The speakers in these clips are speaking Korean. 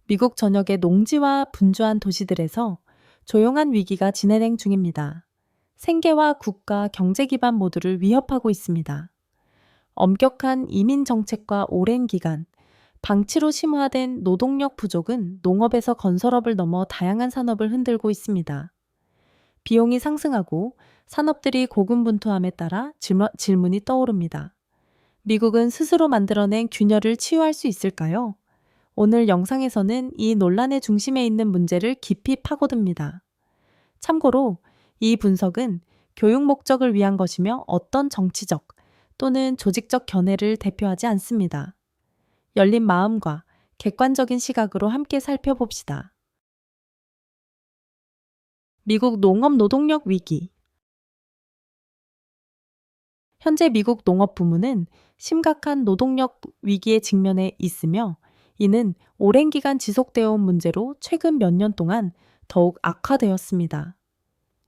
미국 전역의 농지와 분주한 도시들에서 조용한 위기가 진행행 중입니다. 생계와 국가, 경제 기반 모두를 위협하고 있습니다. 엄격한 이민 정책과 오랜 기간, 방치로 심화된 노동력 부족은 농업에서 건설업을 넘어 다양한 산업을 흔들고 있습니다. 비용이 상승하고 산업들이 고군분투함에 따라 질문이 떠오릅니다. 미국은 스스로 만들어낸 균열을 치유할 수 있을까요? 오늘 영상에서는 이 논란의 중심에 있는 문제를 깊이 파고듭니다. 참고로 이 분석은 교육 목적을 위한 것이며 어떤 정치적 또는 조직적 견해를 대표하지 않습니다. 열린 마음과 객관적인 시각으로 함께 살펴봅시다. 미국 농업 노동력 위기. 현재 미국 농업부문은 심각한 노동력 위기에 직면해 있으며 이는 오랜 기간 지속되어 온 문제로 최근 몇 년 동안 더욱 악화되었습니다.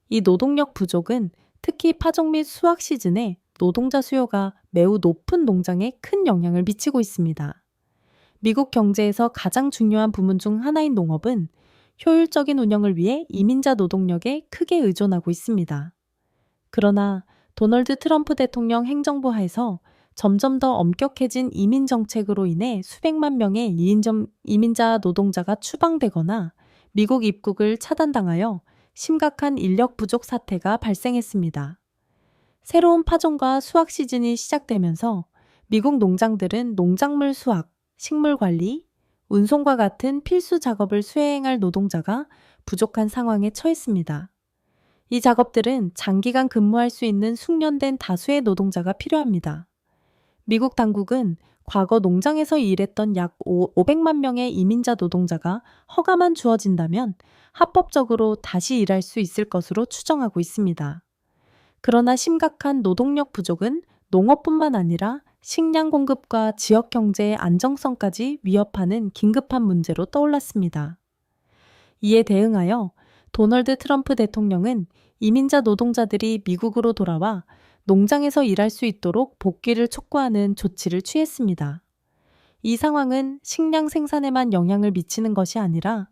이 노동력 부족은 특히 파종 및 수확 시즌에 노동자 수요가 매우 높은 농장에 큰 영향을 미치고 있습니다. 미국 경제에서 가장 중요한 부문 중 하나인 농업은 효율적인 운영을 위해 이민자 노동력에 크게 의존하고 있습니다. 그러나 도널드 트럼프 대통령 행정부 하에서 점점 더 엄격해진 이민 정책으로 인해 수백만 명의 이민자 노동자가 추방되거나 미국 입국을 차단당하여 심각한 인력 부족 사태가 발생했습니다. 새로운 파종과 수확 시즌이 시작되면서 미국 농장들은 농작물 수확, 식물 관리, 운송과 같은 필수 작업을 수행할 노동자가 부족한 상황에 처했습니다. 이 작업들은 장기간 근무할 수 있는 숙련된 다수의 노동자가 필요합니다. 미국 당국은 과거 농장에서 일했던 약 500만 명의 이민자 노동자가 허가만 주어진다면 합법적으로 다시 일할 수 있을 것으로 추정하고 있습니다. 그러나 심각한 노동력 부족은 농업뿐만 아니라 식량 공급과 지역 경제의 안정성까지 위협하는 긴급한 문제로 떠올랐습니다. 이에 대응하여 도널드 트럼프 대통령은 이민자 노동자들이 미국으로 돌아와 농장에서 일할 수 있도록 복귀를 촉구하는 조치를 취했습니다. 이 상황은 식량 생산에만 영향을 미치는 것이 아니라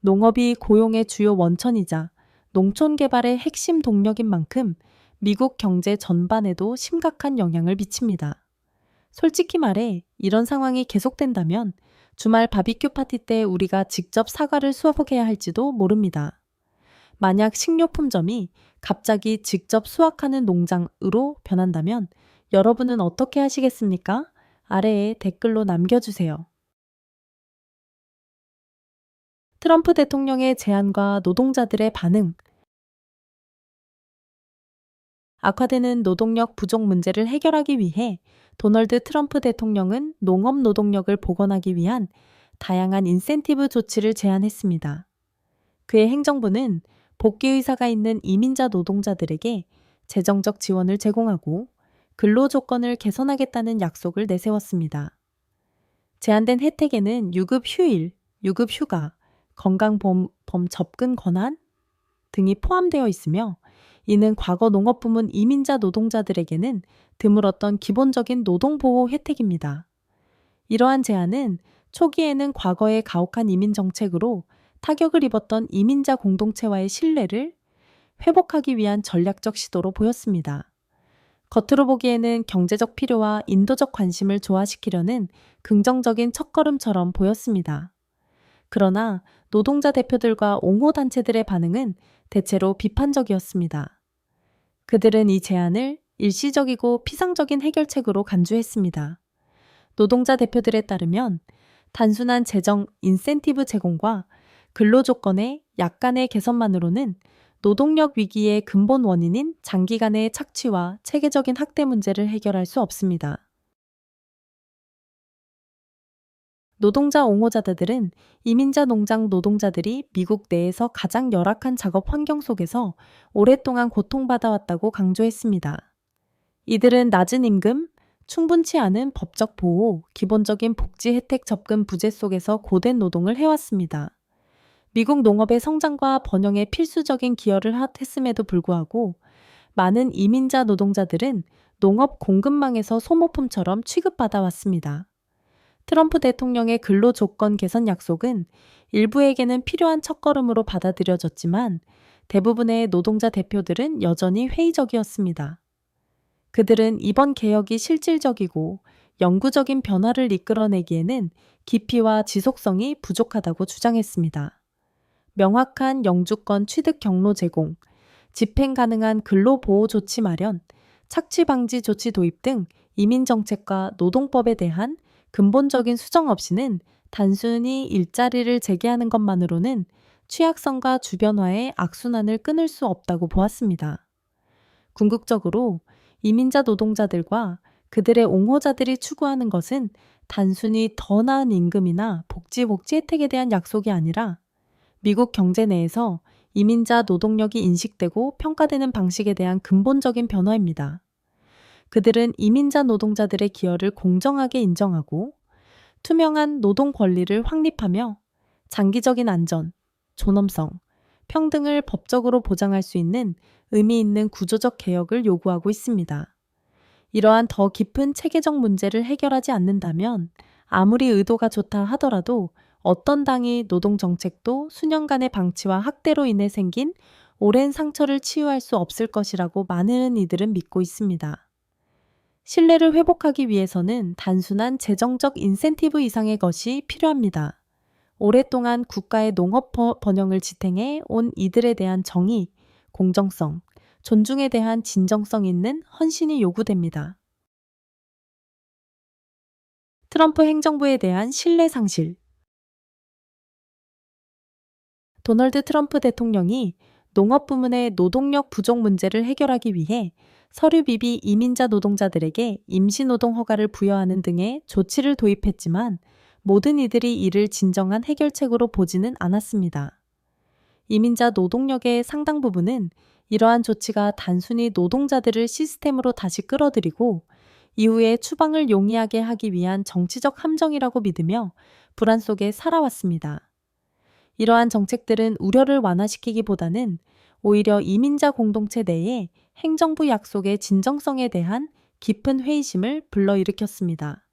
농업이 고용의 주요 원천이자 농촌 개발의 핵심 동력인 만큼 미국 경제 전반에도 심각한 영향을 미칩니다. 솔직히 말해 이런 상황이 계속된다면 주말 바비큐 파티 때 우리가 직접 사과를 수확해야 할지도 모릅니다. 만약 식료품점이 갑자기 직접 수확하는 농장으로 변한다면 여러분은 어떻게 하시겠습니까? 아래에 댓글로 남겨주세요. 트럼프 대통령의 제안과 노동자들의 반응. 악화되는 노동력 부족 문제를 해결하기 위해 도널드 트럼프 대통령은 농업 노동력을 복원하기 위한 다양한 인센티브 조치를 제안했습니다. 그의 행정부는 복귀 의사가 있는 이민자 노동자들에게 재정적 지원을 제공하고 근로 조건을 개선하겠다는 약속을 내세웠습니다. 제한된 혜택에는 유급 휴일, 유급 휴가, 건강보험 접근 권한 등이 포함되어 있으며 이는 과거 농업부문 이민자 노동자들에게는 드물었던 기본적인 노동보호 혜택입니다. 이러한 제안은 초기에는 과거의 가혹한 이민 정책으로 타격을 입었던 이민자 공동체와의 신뢰를 회복하기 위한 전략적 시도로 보였습니다. 겉으로 보기에는 경제적 필요와 인도적 관심을 조화시키려는 긍정적인 첫걸음처럼 보였습니다. 그러나 노동자 대표들과 옹호 단체들의 반응은 대체로 비판적이었습니다. 그들은 이 제안을 일시적이고 피상적인 해결책으로 간주했습니다. 노동자 대표들에 따르면 단순한 재정 인센티브 제공과 근로 조건의 약간의 개선만으로는 노동력 위기의 근본 원인인 장기간의 착취와 체계적인 학대 문제를 해결할 수 없습니다. 노동자 옹호자들은 이민자 농장 노동자들이 미국 내에서 가장 열악한 작업 환경 속에서 오랫동안 고통받아왔다고 강조했습니다. 이들은 낮은 임금, 충분치 않은 법적 보호, 기본적인 복지 혜택 접근 부재 속에서 고된 노동을 해왔습니다. 미국 농업의 성장과 번영에 필수적인 기여를 했음에도 불구하고 많은 이민자 노동자들은 농업 공급망에서 소모품처럼 취급받아 왔습니다. 트럼프 대통령의 근로 조건 개선 약속은 일부에게는 필요한 첫걸음으로 받아들여졌지만 대부분의 노동자 대표들은 여전히 회의적이었습니다. 그들은 이번 개혁이 실질적이고 영구적인 변화를 이끌어내기에는 깊이와 지속성이 부족하다고 주장했습니다. 명확한 영주권 취득 경로 제공, 집행 가능한 근로보호 조치 마련, 착취 방지 조치 도입 등 이민 정책과 노동법에 대한 근본적인 수정 없이는 단순히 일자리를 재개하는 것만으로는 취약성과 주변화의 악순환을 끊을 수 없다고 보았습니다. 궁극적으로 이민자 노동자들과 그들의 옹호자들이 추구하는 것은 단순히 더 나은 임금이나 복지 혜택에 대한 약속이 아니라 미국 경제 내에서 이민자 노동력이 인식되고 평가되는 방식에 대한 근본적인 변화입니다. 그들은 이민자 노동자들의 기여를 공정하게 인정하고 투명한 노동 권리를 확립하며 장기적인 안전, 존엄성, 평등을 법적으로 보장할 수 있는 의미 있는 구조적 개혁을 요구하고 있습니다. 이러한 더 깊은 체계적 문제를 해결하지 않는다면 아무리 의도가 좋다 하더라도 어떤 당이 노동정책도 수년간의 방치와 학대로 인해 생긴 오랜 상처를 치유할 수 없을 것이라고 많은 이들은 믿고 있습니다. 신뢰를 회복하기 위해서는 단순한 재정적 인센티브 이상의 것이 필요합니다. 오랫동안 국가의 농업 번영을 지탱해 온 이들에 대한 정의, 공정성, 존중에 대한 진정성 있는 헌신이 요구됩니다. 트럼프 행정부에 대한 신뢰 상실. 도널드 트럼프 대통령이 농업 부문의 노동력 부족 문제를 해결하기 위해 서류비비 이민자 노동자들에게 임시노동 허가를 부여하는 등의 조치를 도입했지만 모든 이들이 이를 진정한 해결책으로 보지는 않았습니다. 이민자 노동력의 상당 부분은 이러한 조치가 단순히 노동자들을 시스템으로 다시 끌어들이고 이후에 추방을 용이하게 하기 위한 정치적 함정이라고 믿으며 불안 속에 살아왔습니다. 이러한 정책들은 우려를 완화시키기보다는 오히려 이민자 공동체 내에 행정부 약속의 진정성에 대한 깊은 회의심을 불러일으켰습니다.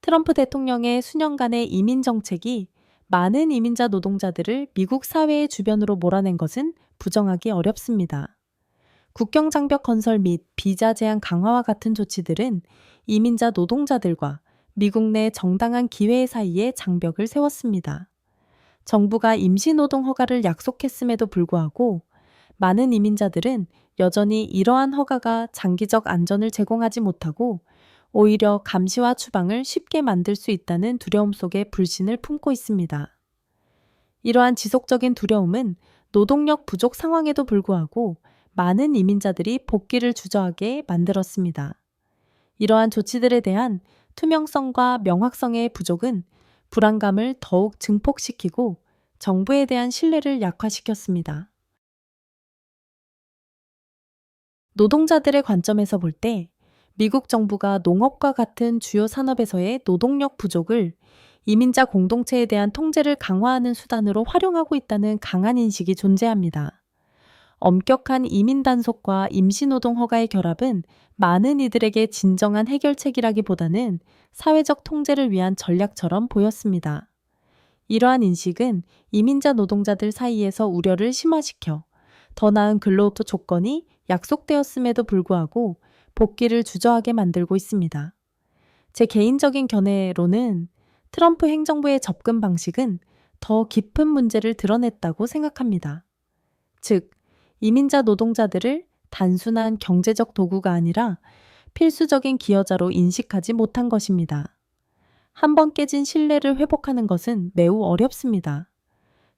트럼프 대통령의 수년간의 이민 정책이 많은 이민자 노동자들을 미국 사회의 주변으로 몰아낸 것은 부정하기 어렵습니다. 국경 장벽 건설 및 비자 제한 강화와 같은 조치들은 이민자 노동자들과 미국 내 정당한 기회 사이에 장벽을 세웠습니다. 정부가 임시노동 허가를 약속했음에도 불구하고 많은 이민자들은 여전히 이러한 허가가 장기적 안전을 제공하지 못하고 오히려 감시와 추방을 쉽게 만들 수 있다는 두려움 속에 불신을 품고 있습니다. 이러한 지속적인 두려움은 노동력 부족 상황에도 불구하고 많은 이민자들이 복귀를 주저하게 만들었습니다. 이러한 조치들에 대한 투명성과 명확성의 부족은 불안감을 더욱 증폭시키고 정부에 대한 신뢰를 약화시켰습니다. 노동자들의 관점에서 볼 때 미국 정부가 농업과 같은 주요 산업에서의 노동력 부족을 이민자 공동체에 대한 통제를 강화하는 수단으로 활용하고 있다는 강한 인식이 존재합니다. 엄격한 이민 단속과 임시노동 허가의 결합은 많은 이들에게 진정한 해결책이라기보다는 사회적 통제를 위한 전략처럼 보였습니다. 이러한 인식은 이민자 노동자들 사이에서 우려를 심화시켜 더 나은 근로 조건이 약속되었음에도 불구하고 복귀를 주저하게 만들고 있습니다. 제 개인적인 견해로는 트럼프 행정부의 접근 방식은 더 깊은 문제를 드러냈다고 생각합니다. 즉, 이민자 노동자들을 단순한 경제적 도구가 아니라 필수적인 기여자로 인식하지 못한 것입니다. 한번 깨진 신뢰를 회복하는 것은 매우 어렵습니다.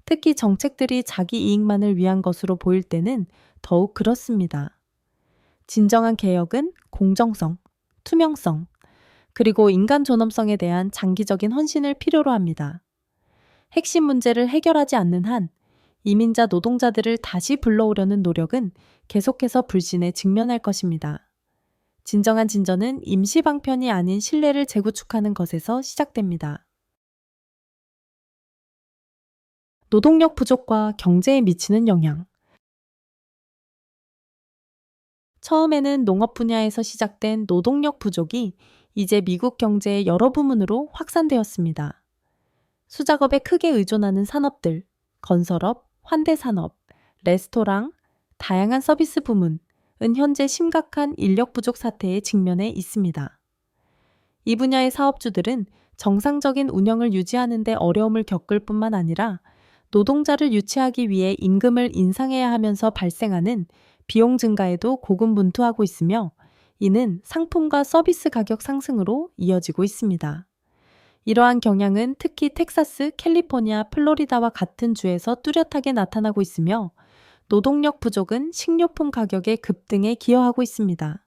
특히 정책들이 자기 이익만을 위한 것으로 보일 때는 더욱 그렇습니다. 진정한 개혁은 공정성, 투명성, 그리고 인간 존엄성에 대한 장기적인 헌신을 필요로 합니다. 핵심 문제를 해결하지 않는 한 이민자 노동자들을 다시 불러오려는 노력은 계속해서 불신에 직면할 것입니다. 진정한 진전은 임시 방편이 아닌 신뢰를 재구축하는 것에서 시작됩니다. 노동력 부족과 경제에 미치는 영향. 처음에는 농업 분야에서 시작된 노동력 부족이 이제 미국 경제의 여러 부문으로 확산되었습니다. 수작업에 크게 의존하는 산업들, 건설업, 환대산업, 레스토랑, 다양한 서비스 부문은 현재 심각한 인력 부족 사태에 직면해 있습니다. 이 분야의 사업주들은 정상적인 운영을 유지하는 데 어려움을 겪을 뿐만 아니라 노동자를 유치하기 위해 임금을 인상해야 하면서 발생하는 비용 증가에도 고군분투하고 있으며 이는 상품과 서비스 가격 상승으로 이어지고 있습니다. 이러한 경향은 특히 텍사스, 캘리포니아, 플로리다와 같은 주에서 뚜렷하게 나타나고 있으며 노동력 부족은 식료품 가격의 급등에 기여하고 있습니다.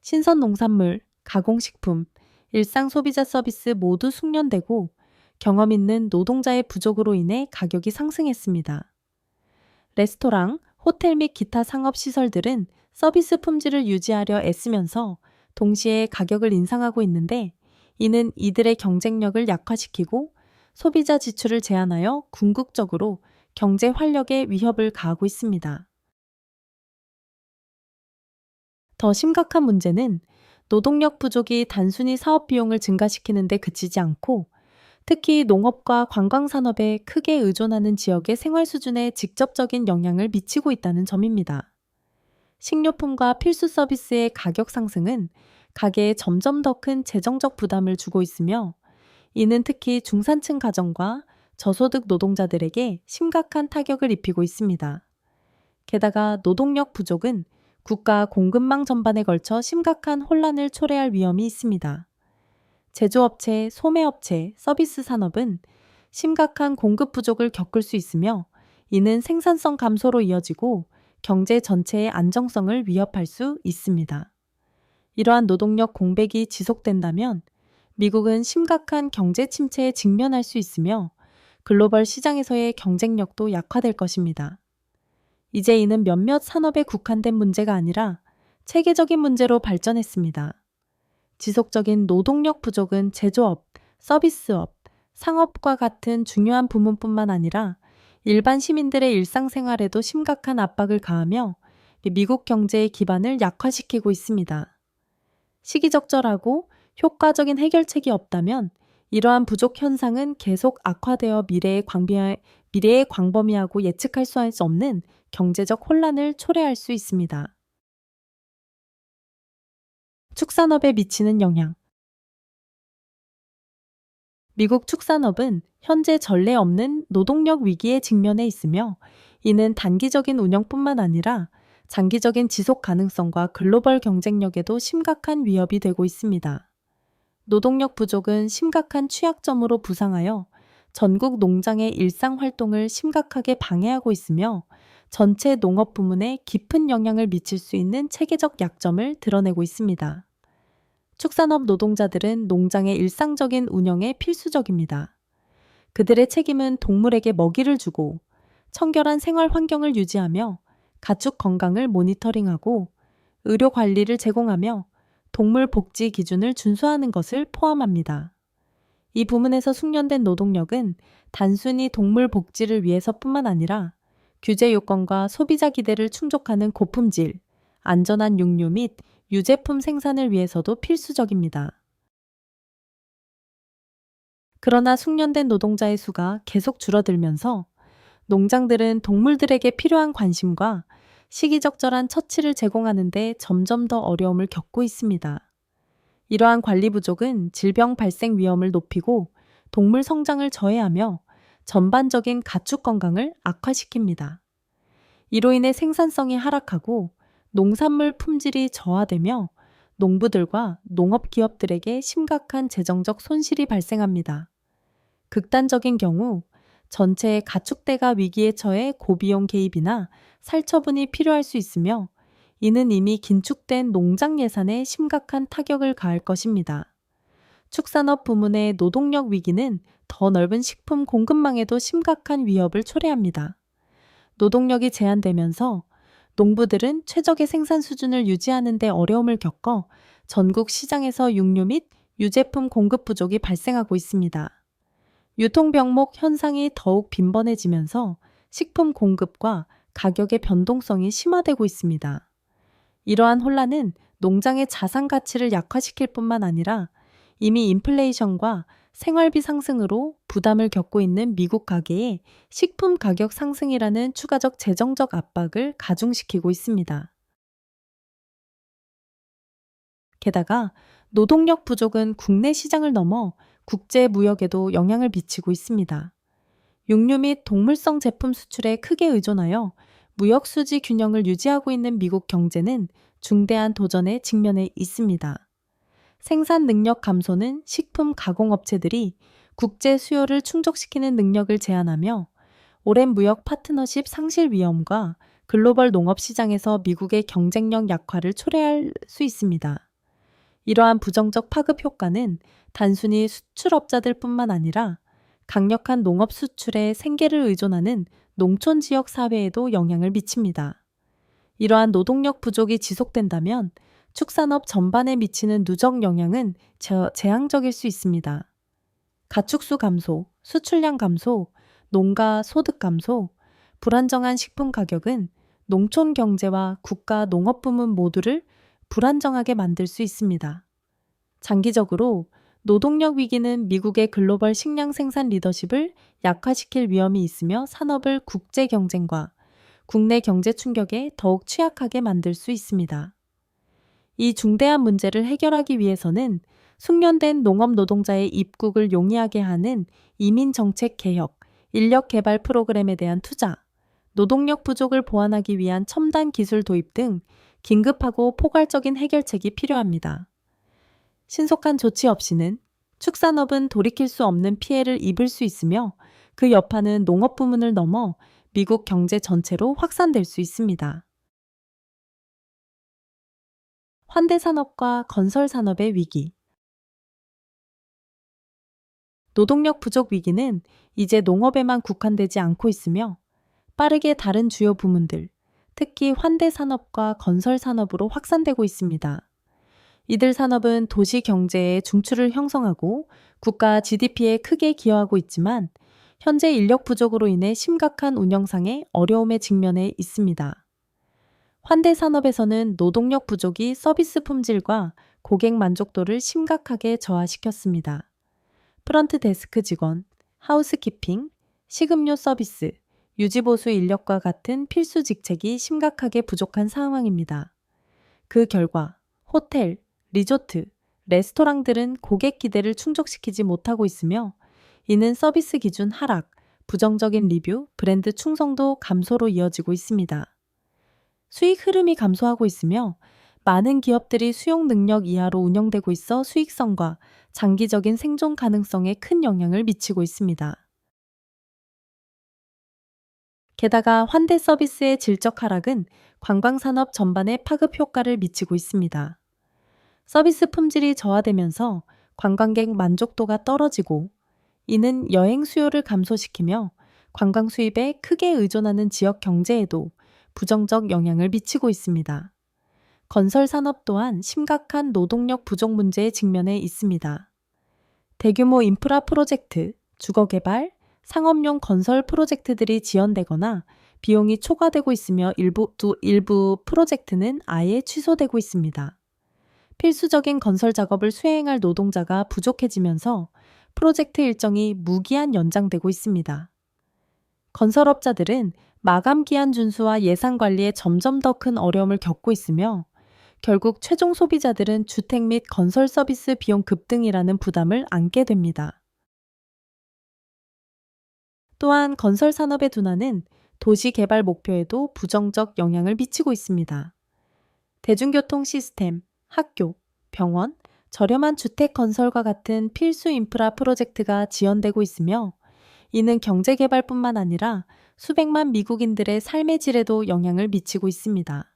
신선 농산물, 가공식품, 일상 소비자 서비스 모두 숙련되고 경험 있는 노동자의 부족으로 인해 가격이 상승했습니다. 레스토랑, 호텔 및 기타 상업시설들은 서비스 품질을 유지하려 애쓰면서 동시에 가격을 인상하고 있는데 이는 이들의 경쟁력을 약화시키고 소비자 지출을 제한하여 궁극적으로 경제 활력에 위협을 가하고 있습니다. 더 심각한 문제는 노동력 부족이 단순히 사업 비용을 증가시키는 데 그치지 않고 특히 농업과 관광산업에 크게 의존하는 지역의 생활 수준에 직접적인 영향을 미치고 있다는 점입니다. 식료품과 필수 서비스의 가격 상승은 가게에 점점 더 큰 재정적 부담을 주고 있으며 이는 특히 중산층 가정과 저소득 노동자들에게 심각한 타격을 입히고 있습니다. 게다가 노동력 부족은 국가 공급망 전반에 걸쳐 심각한 혼란을 초래할 위험이 있습니다. 제조업체, 소매업체, 서비스 산업은 심각한 공급 부족을 겪을 수 있으며 이는 생산성 감소로 이어지고 경제 전체의 안정성을 위협할 수 있습니다. 이러한 노동력 공백이 지속된다면 미국은 심각한 경제 침체에 직면할 수 있으며 글로벌 시장에서의 경쟁력도 약화될 것입니다. 이제 이는 몇몇 산업에 국한된 문제가 아니라 체계적인 문제로 발전했습니다. 지속적인 노동력 부족은 제조업, 서비스업, 상업과 같은 중요한 부문뿐만 아니라 일반 시민들의 일상생활에도 심각한 압박을 가하며 미국 경제의 기반을 약화시키고 있습니다. 시기적절하고 효과적인 해결책이 없다면 이러한 부족 현상은 계속 악화되어 미래의 광범위하고 예측할 수 없는 경제적 혼란을 초래할 수 있습니다. 축산업에 미치는 영향. 미국 축산업은 현재 전례 없는 노동력 위기에 직면해 있으며 이는 단기적인 운영뿐만 아니라 장기적인 지속 가능성과 글로벌 경쟁력에도 심각한 위협이 되고 있습니다. 노동력 부족은 심각한 취약점으로 부상하여 전국 농장의 일상 활동을 심각하게 방해하고 있으며 전체 농업 부문에 깊은 영향을 미칠 수 있는 체계적 약점을 드러내고 있습니다. 축산업 노동자들은 농장의 일상적인 운영에 필수적입니다. 그들의 책임은 동물에게 먹이를 주고 청결한 생활 환경을 유지하며 가축 건강을 모니터링하고 의료 관리를 제공하며 동물 복지 기준을 준수하는 것을 포함합니다. 이 부문에서 숙련된 노동력은 단순히 동물 복지를 위해서뿐만 아니라 규제 요건과 소비자 기대를 충족하는 고품질, 안전한 육류 및 유제품 생산을 위해서도 필수적입니다. 그러나 숙련된 노동자의 수가 계속 줄어들면서 농장들은 동물들에게 필요한 관심과 시기적절한 처치를 제공하는 데 점점 더 어려움을 겪고 있습니다. 이러한 관리 부족은 질병 발생 위험을 높이고 동물 성장을 저해하며 전반적인 가축 건강을 악화시킵니다. 이로 인해 생산성이 하락하고 농산물 품질이 저하되며 농부들과 농업기업들에게 심각한 재정적 손실이 발생합니다. 극단적인 경우 전체의 가축대가 위기에 처해 고비용 개입이나 살처분이 필요할 수 있으며 이는 이미 긴축된 농장 예산에 심각한 타격을 가할 것입니다. 축산업 부문의 노동력 위기는 더 넓은 식품 공급망에도 심각한 위협을 초래합니다. 노동력이 제한되면서 농부들은 최적의 생산 수준을 유지하는 데 어려움을 겪어 전국 시장에서 육류 및 유제품 공급 부족이 발생하고 있습니다. 유통병목 현상이 더욱 빈번해지면서 식품 공급과 가격의 변동성이 심화되고 있습니다. 이러한 혼란은 농장의 자산 가치를 약화시킬 뿐만 아니라 이미 인플레이션과 생활비 상승으로 부담을 겪고 있는 미국 가계에 식품 가격 상승이라는 추가적 재정적 압박을 가중시키고 있습니다. 게다가 노동력 부족은 국내 시장을 넘어 국제 무역에도 영향을 미치고 있습니다. 육류 및 동물성 제품 수출에 크게 의존하여 무역 수지 균형을 유지하고 있는 미국 경제는 중대한 도전에 직면해 있습니다. 생산 능력 감소는 식품 가공업체들이 국제 수요를 충족시키는 능력을 제한하며 오랜 무역 파트너십 상실 위험과 글로벌 농업 시장에서 미국의 경쟁력 약화를 초래할 수 있습니다. 이러한 부정적 파급 효과는 단순히 수출업자들 뿐만 아니라 강력한 농업 수출에 생계를 의존하는 농촌 지역 사회에도 영향을 미칩니다. 이러한 노동력 부족이 지속된다면 축산업 전반에 미치는 누적 영향은 재앙적일 수 있습니다. 가축수 감소, 수출량 감소, 농가 소득 감소, 불안정한 식품 가격은 농촌 경제와 국가 농업 부문 모두를 불안정하게 만들 수 있습니다. 장기적으로 노동력 위기는 미국의 글로벌 식량 생산 리더십을 약화시킬 위험이 있으며 산업을 국제 경쟁과 국내 경제 충격에 더욱 취약하게 만들 수 있습니다. 이 중대한 문제를 해결하기 위해서는 숙련된 농업 노동자의 입국을 용이하게 하는 이민 정책 개혁, 인력 개발 프로그램에 대한 투자, 노동력 부족을 보완하기 위한 첨단 기술 도입 등 긴급하고 포괄적인 해결책이 필요합니다. 신속한 조치 없이는 축산업은 돌이킬 수 없는 피해를 입을 수 있으며 그 여파는 농업 부문을 넘어 미국 경제 전체로 확산될 수 있습니다. 환대산업과 건설산업의 위기. 노동력 부족 위기는 이제 농업에만 국한되지 않고 있으며 빠르게 다른 주요 부문들, 특히 환대산업과 건설산업으로 확산되고 있습니다. 이들 산업은 도시 경제의 중추를 형성하고 국가 GDP에 크게 기여하고 있지만 현재 인력 부족으로 인해 심각한 운영상의 어려움에 직면해 있습니다. 환대 산업에서는 노동력 부족이 서비스 품질과 고객 만족도를 심각하게 저하시켰습니다. 프런트 데스크 직원, 하우스키핑, 식음료 서비스, 유지보수 인력과 같은 필수 직책이 심각하게 부족한 상황입니다. 그 결과 호텔, 리조트, 레스토랑들은 고객 기대를 충족시키지 못하고 있으며 이는 서비스 기준 하락, 부정적인 리뷰, 브랜드 충성도 감소로 이어지고 있습니다. 수익 흐름이 감소하고 있으며 많은 기업들이 수용 능력 이하로 운영되고 있어 수익성과 장기적인 생존 가능성에 큰 영향을 미치고 있습니다. 게다가 환대 서비스의 질적 하락은 관광산업 전반에 파급 효과를 미치고 있습니다. 서비스 품질이 저하되면서 관광객 만족도가 떨어지고 이는 여행 수요를 감소시키며 관광 수입에 크게 의존하는 지역 경제에도 부정적 영향을 미치고 있습니다. 건설 산업 또한 심각한 노동력 부족 문제에 직면해 있습니다. 대규모 인프라 프로젝트, 주거 개발, 상업용 건설 프로젝트들이 지연되거나 비용이 초과되고 있으며 일부 프로젝트는 아예 취소되고 있습니다. 필수적인 건설 작업을 수행할 노동자가 부족해지면서 프로젝트 일정이 무기한 연장되고 있습니다. 건설업자들은 마감 기한 준수와 예산 관리에 점점 더 큰 어려움을 겪고 있으며 결국 최종 소비자들은 주택 및 건설 서비스 비용 급등이라는 부담을 안게 됩니다. 또한 건설 산업의 둔화는 도시 개발 목표에도 부정적 영향을 미치고 있습니다. 대중교통 시스템, 학교, 병원, 저렴한 주택 건설과 같은 필수 인프라 프로젝트가 지연되고 있으며 이는 경제 개발뿐만 아니라 수백만 미국인들의 삶의 질에도 영향을 미치고 있습니다.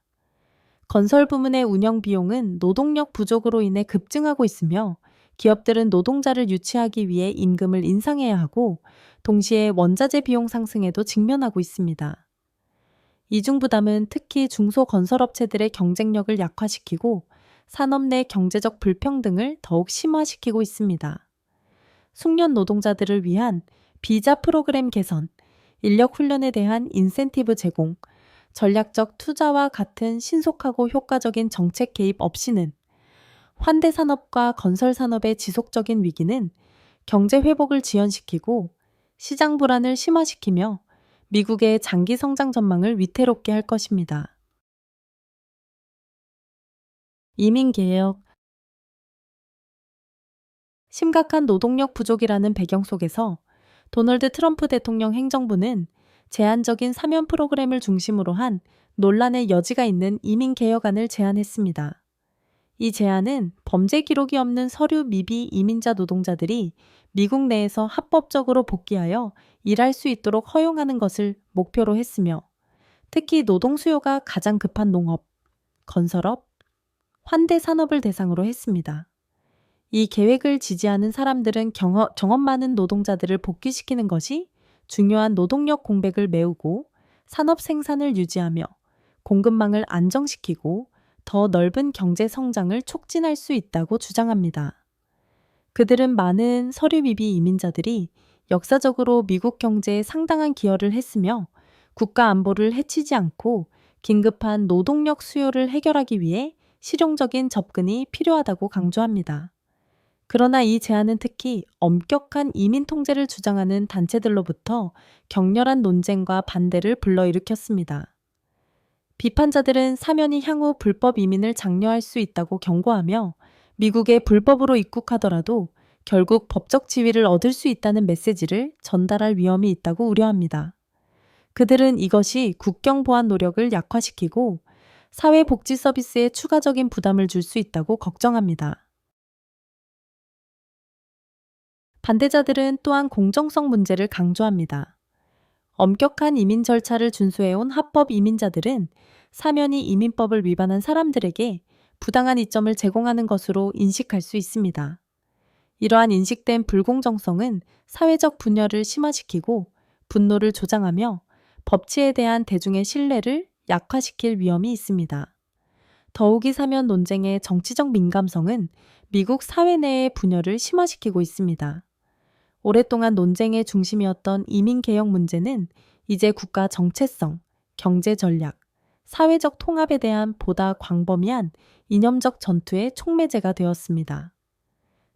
건설 부문의 운영 비용은 노동력 부족으로 인해 급증하고 있으며 기업들은 노동자를 유치하기 위해 임금을 인상해야 하고 동시에 원자재 비용 상승에도 직면하고 있습니다. 이중 부담은 특히 중소건설업체들의 경쟁력을 약화시키고 산업 내 경제적 불평등을 더욱 심화시키고 있습니다. 숙련 노동자들을 위한 비자 프로그램 개선, 인력 훈련에 대한 인센티브 제공, 전략적 투자와 같은 신속하고 효과적인 정책 개입 없이는 환대 산업과 건설 산업의 지속적인 위기는 경제 회복을 지연시키고 시장 불안을 심화시키며 미국의 장기 성장 전망을 위태롭게 할 것입니다. 이민 개혁, 심각한 노동력 부족이라는 배경 속에서 도널드 트럼프 대통령 행정부는 제한적인 사면 프로그램을 중심으로 한 논란의 여지가 있는 이민 개혁안을 제안했습니다. 이 제안은 범죄 기록이 없는 서류 미비 이민자 노동자들이 미국 내에서 합법적으로 복귀하여 일할 수 있도록 허용하는 것을 목표로 했으며, 특히 노동 수요가 가장 급한 농업, 건설업, 환대 산업을 대상으로 했습니다. 이 계획을 지지하는 사람들은 경험 많은 노동자들을 복귀시키는 것이 중요한 노동력 공백을 메우고 산업 생산을 유지하며 공급망을 안정시키고 더 넓은 경제 성장을 촉진할 수 있다고 주장합니다. 그들은 많은 서류 미비 이민자들이 역사적으로 미국 경제에 상당한 기여를 했으며 국가 안보를 해치지 않고 긴급한 노동력 수요를 해결하기 위해 실용적인 접근이 필요하다고 강조합니다. 그러나 이 제안은 특히 엄격한 이민 통제를 주장하는 단체들로부터 격렬한 논쟁과 반대를 불러일으켰습니다. 비판자들은 사면이 향후 불법 이민을 장려할 수 있다고 경고하며 미국에 불법으로 입국하더라도 결국 법적 지위를 얻을 수 있다는 메시지를 전달할 위험이 있다고 우려합니다. 그들은 이것이 국경 보안 노력을 약화시키고 사회복지 서비스에 추가적인 부담을 줄 수 있다고 걱정합니다. 반대자들은 또한 공정성 문제를 강조합니다. 엄격한 이민 절차를 준수해온 합법 이민자들은 사면이 이민법을 위반한 사람들에게 부당한 이점을 제공하는 것으로 인식할 수 있습니다. 이러한 인식된 불공정성은 사회적 분열을 심화시키고 분노를 조장하며 법치에 대한 대중의 신뢰를 약화시킬 위험이 있습니다. 더욱이 사면 논쟁의 정치적 민감성은 미국 사회 내의 분열을 심화시키고 있습니다. 오랫동안 논쟁의 중심이었던 이민개혁 문제는 이제 국가 정체성, 경제 전략, 사회적 통합에 대한 보다 광범위한 이념적 전투의 촉매제가 되었습니다.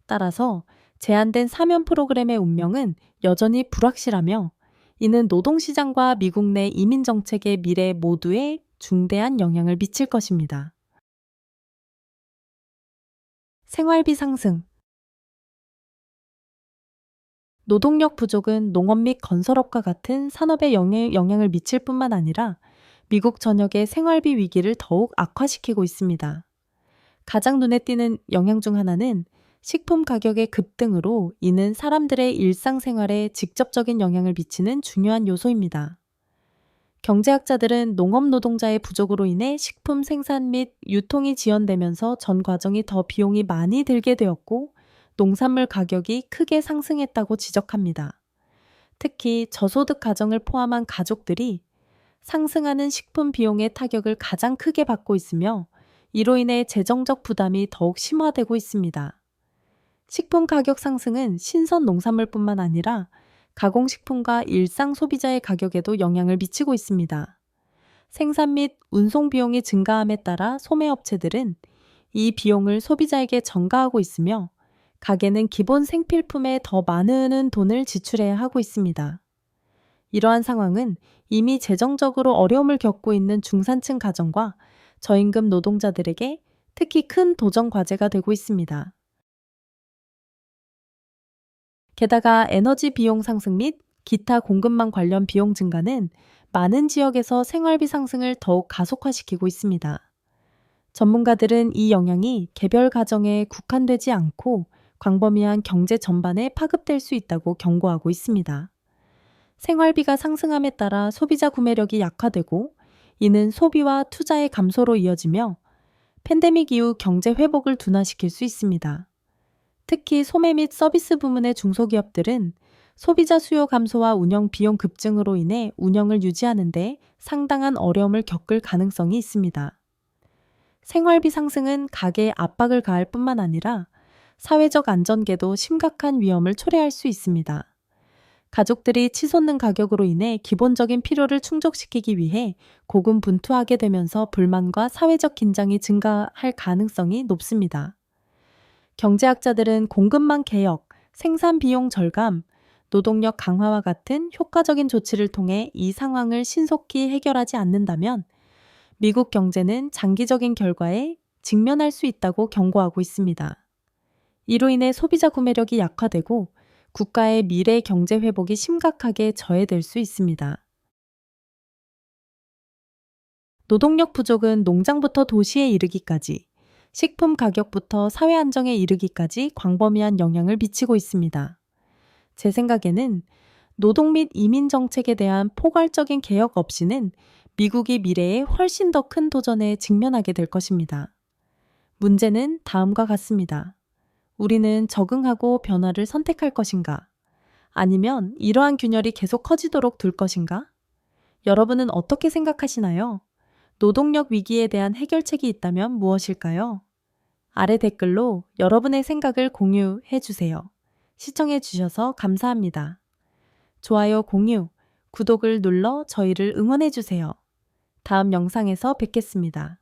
따라서 제안된 사면 프로그램의 운명은 여전히 불확실하며 이는 노동시장과 미국 내 이민정책의 미래 모두에 중대한 영향을 미칠 것입니다. 생활비 상승. 노동력 부족은 농업 및 건설업과 같은 산업에 영향을 미칠 뿐만 아니라 미국 전역의 생활비 위기를 더욱 악화시키고 있습니다. 가장 눈에 띄는 영향 중 하나는 식품 가격의 급등으로 이는 사람들의 일상생활에 직접적인 영향을 미치는 중요한 요소입니다. 경제학자들은 농업 노동자의 부족으로 인해 식품 생산 및 유통이 지연되면서 전 과정이 더 비용이 많이 들게 되었고 농산물 가격이 크게 상승했다고 지적합니다. 특히 저소득 가정을 포함한 가족들이 상승하는 식품 비용의 타격을 가장 크게 받고 있으며 이로 인해 재정적 부담이 더욱 심화되고 있습니다. 식품 가격 상승은 신선 농산물뿐만 아니라 가공식품과 일상 소비자의 가격에도 영향을 미치고 있습니다. 생산 및 운송 비용이 증가함에 따라 소매업체들은 이 비용을 소비자에게 전가하고 있으며 가게는 기본 생필품에 더 많은 돈을 지출해야 하고 있습니다. 이러한 상황은 이미 재정적으로 어려움을 겪고 있는 중산층 가정과 저임금 노동자들에게 특히 큰 도전 과제가 되고 있습니다. 게다가 에너지 비용 상승 및 기타 공급망 관련 비용 증가는 많은 지역에서 생활비 상승을 더욱 가속화시키고 있습니다. 전문가들은 이 영향이 개별 가정에 국한되지 않고 광범위한 경제 전반에 파급될 수 있다고 경고하고 있습니다. 생활비가 상승함에 따라 소비자 구매력이 약화되고 이는 소비와 투자의 감소로 이어지며 팬데믹 이후 경제 회복을 둔화시킬 수 있습니다. 특히 소매 및 서비스 부문의 중소기업들은 소비자 수요 감소와 운영 비용 급증으로 인해 운영을 유지하는 데 상당한 어려움을 겪을 가능성이 있습니다. 생활비 상승은 가계에 압박을 가할 뿐만 아니라 사회적 안전계도 심각한 위험을 초래할 수 있습니다. 가족들이 치솟는 가격으로 인해 기본적인 필요를 충족시키기 위해 고군분투하게 되면서 불만과 사회적 긴장이 증가할 가능성이 높습니다. 경제학자들은 공급망 개혁, 생산 비용 절감, 노동력 강화와 같은 효과적인 조치를 통해 이 상황을 신속히 해결하지 않는다면 미국 경제는 장기적인 결과에 직면할 수 있다고 경고하고 있습니다. 이로 인해 소비자 구매력이 약화되고 국가의 미래 경제 회복이 심각하게 저해될 수 있습니다. 노동력 부족은 농장부터 도시에 이르기까지, 식품 가격부터 사회 안정에 이르기까지 광범위한 영향을 미치고 있습니다. 제 생각에는 노동 및 이민 정책에 대한 포괄적인 개혁 없이는 미국이 미래에 훨씬 더 큰 도전에 직면하게 될 것입니다. 문제는 다음과 같습니다. 우리는 적응하고 변화를 선택할 것인가? 아니면 이러한 균열이 계속 커지도록 둘 것인가? 여러분은 어떻게 생각하시나요? 노동력 위기에 대한 해결책이 있다면 무엇일까요? 아래 댓글로 여러분의 생각을 공유해 주세요. 시청해 주셔서 감사합니다. 좋아요, 공유, 구독을 눌러 저희를 응원해 주세요. 다음 영상에서 뵙겠습니다.